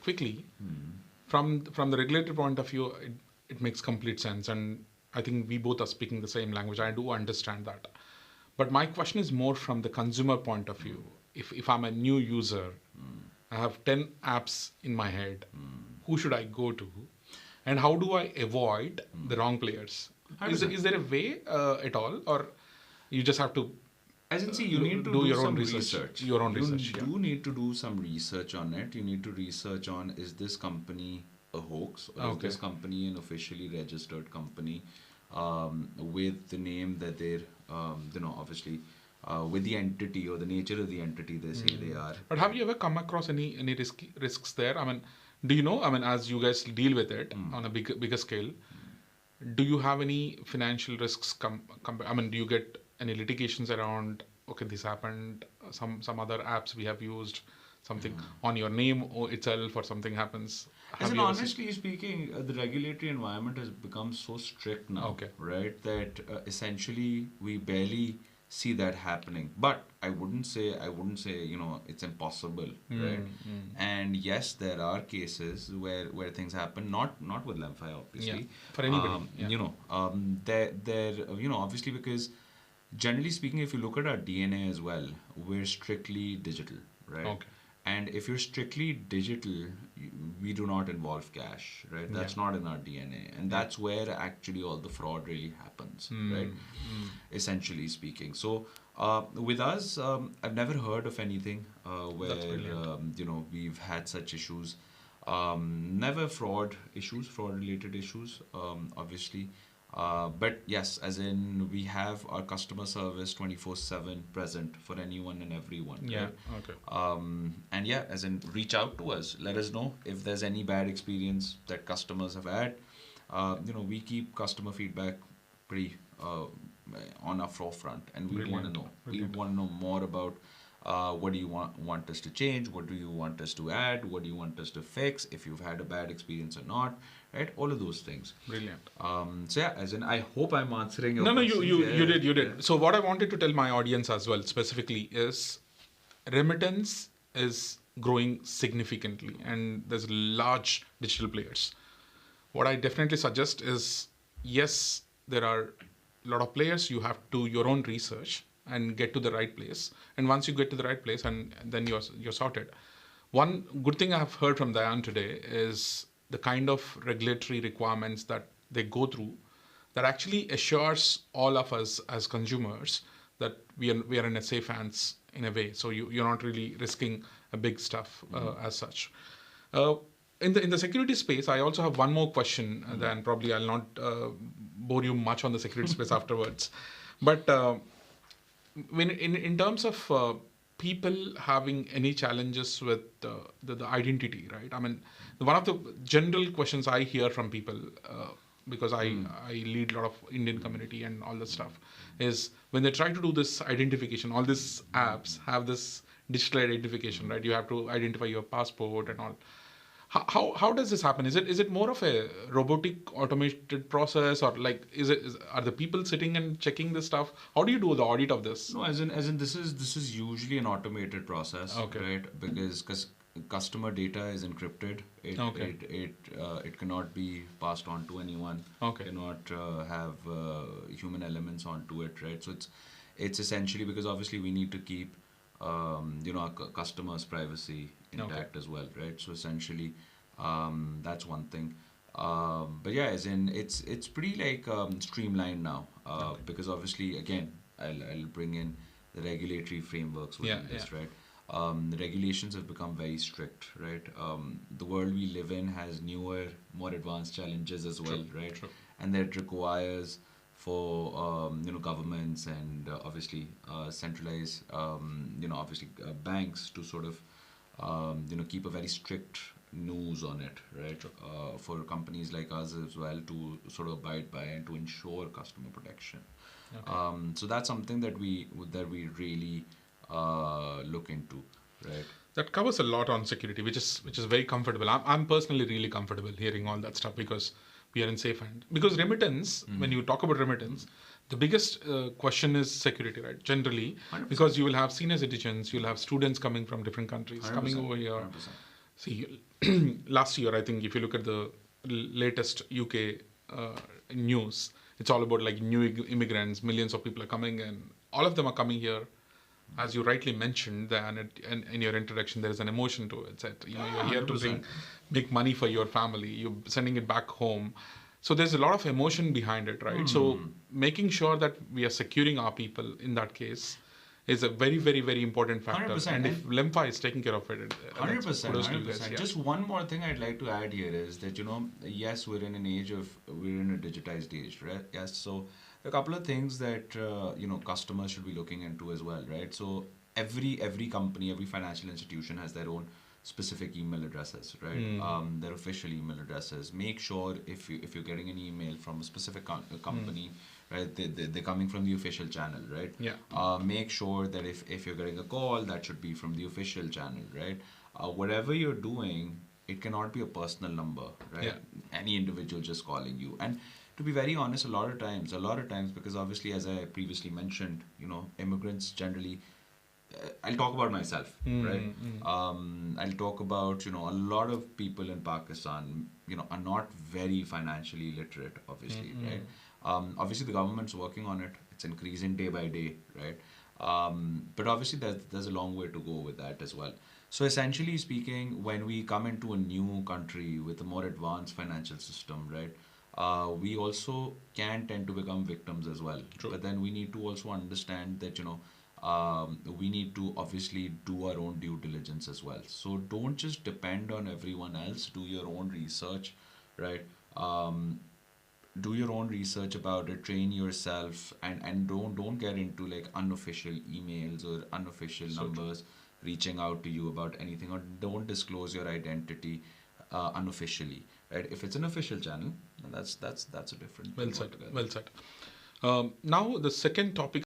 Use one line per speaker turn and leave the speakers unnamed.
quickly, from the regulatory point of view, it makes complete sense, and I think we both are speaking the same language. I do understand that, but my question is more from the consumer point of view. If I'm a new user, I have 10 apps in my head. Who should I go to, and how do I avoid the wrong players? Is there a way at all, or you just have to
As in, see, you need to do
your
some
own research? Your own research.
You do need to do some research on it. You need to research on, is this company a hoax, or is this company an officially registered company with the name that they're, obviously with the entity or the nature of the entity they say they are.
But have you ever come across any risks there? I mean, do you know? I mean, as you guys deal with it on a bigger scale, do you have any financial risks? I mean, do you get any litigations around? Okay, this happened. Some other apps we have used something on your name itself, or something happens.
As in, honestly speaking, the regulatory environment has become so strict now, right? That essentially we barely see that happening. But I wouldn't say it's impossible, right? And yes, there are cases where things happen, not with Lemfi, obviously.
For anybody.
Obviously, because generally speaking, if you look at our DNA as well, we're strictly digital, right? And if you're strictly digital, we do not involve cash, right? That's not in our DNA. And that's where actually all the fraud really happens, right? Essentially speaking. So with us, I've never heard of anything where, we've had such issues. Never fraud-related issues, obviously. But yes, as in, we have our customer service 24/7 present for anyone and everyone. Right? And yeah, as in, reach out to us. Let us know if there's any bad experience that customers have had. We keep customer feedback pretty on our forefront, and we want to know. We want to know more about what do you want us to change? What do you want us to add? What do you want us to fix? If you've had a bad experience or not, right? All of those things.
Brilliant.
So yeah, as in, I hope I'm answering your
question. You did. Yeah. So what I wanted to tell my audience as well, specifically, is remittance is growing significantly, and there's large digital players. What I definitely suggest is, yes, there are a lot of players. You have to do your own research and get to the right place. And once you get to the right place, and then you're sorted. One good thing I have heard from Dayan today is the kind of regulatory requirements that they go through that actually assures all of us as consumers that we are in a safe hands in a way. So you're not really risking a big stuff as such. In the security space, I also have one more question. Then probably I'll not bore you much on the security space afterwards. But when in terms of people having any challenges with the identity, right? I mean, one of the general questions I hear from people, because I lead a lot of Indian community and all that stuff, is when they try to do this identification, all these apps have this digital identification, right? You have to identify your passport and all. How does this happen? Is it more of a robotic automated process, or like are the people sitting and checking this stuff? How do you do the audit of this?
No, as in this is usually an automated process, right? Because customer data is encrypted. It cannot be passed on to anyone. Cannot have human elements onto it, right? So it's essentially because obviously we need to keep our customers' privacy intact as well, right? So essentially, that's one thing. But yeah, as in, it's pretty like streamlined now, because obviously, again, I'll bring in the regulatory frameworks within this, right? The regulations have become very strict, right? The world we live in has newer, more advanced challenges as well, right? And that requires for governments and obviously centralized banks to sort of keep a very strict nose on it, right? For companies like us as well to sort of abide by and to ensure customer protection. So that's something that we really look into, right?
That covers a lot on security, which is very comfortable. I'm personally really comfortable hearing all that stuff because we are in safe hand. Because remittance, when you talk about remittance, the biggest question is security, right? Generally, 100%. Because you will have senior citizens, you'll have students coming from different countries
100%.
coming over here.
100%.
See, last year, I think if you look at the latest UK news, it's all about like new immigrants. Millions of people are coming, and all of them are coming here. As you rightly mentioned, and in your introduction, there is an emotion to it. That you're here to
100%.
make money for your family. You're sending it back home. So there's a lot of emotion behind it, right? So making sure that we are securing our people in that case is a very, very, very important factor.
100%.
And if Lemfa is taking care of it,
100%,
kudos to you guys.
100%.
Yeah.
Just one more thing I'd like to add here is that, yes, we're in a digitized age, right? Yes, so a couple of things that, customers should be looking into as well, right? So every company, every financial institution has their own specific email addresses, right? Their official email addresses. Make sure if you're getting an email from a specific company, right, they're coming from the official channel, right?
Yeah.
Make sure that if you're getting a call, that should be from the official channel, right? Whatever you're doing, it cannot be a personal number, right?
Yeah.
Any individual just calling you. And to be very honest, a lot of times, because obviously, as I previously mentioned, immigrants generally, I'll talk about myself, right? I'll talk about, a lot of people in Pakistan, are not very financially literate, obviously, right? Obviously, the government's working on it. It's increasing day by day, right? But obviously, there's a long way to go with that as well. So essentially speaking, when we come into a new country with a more advanced financial system, right? We also can tend to become victims as well.
True.
But then we need to also understand that, we need to obviously do our own due diligence as well. So don't just depend on everyone else. Do your own research, right? Do your own research about it. Train yourself, and don't get into like unofficial emails or unofficial numbers reaching out to you about anything, or don't disclose your identity unofficially. Right? If it's an official channel, then that's a different.
Well
thing
said.
altogether.
Well said. Now the second topic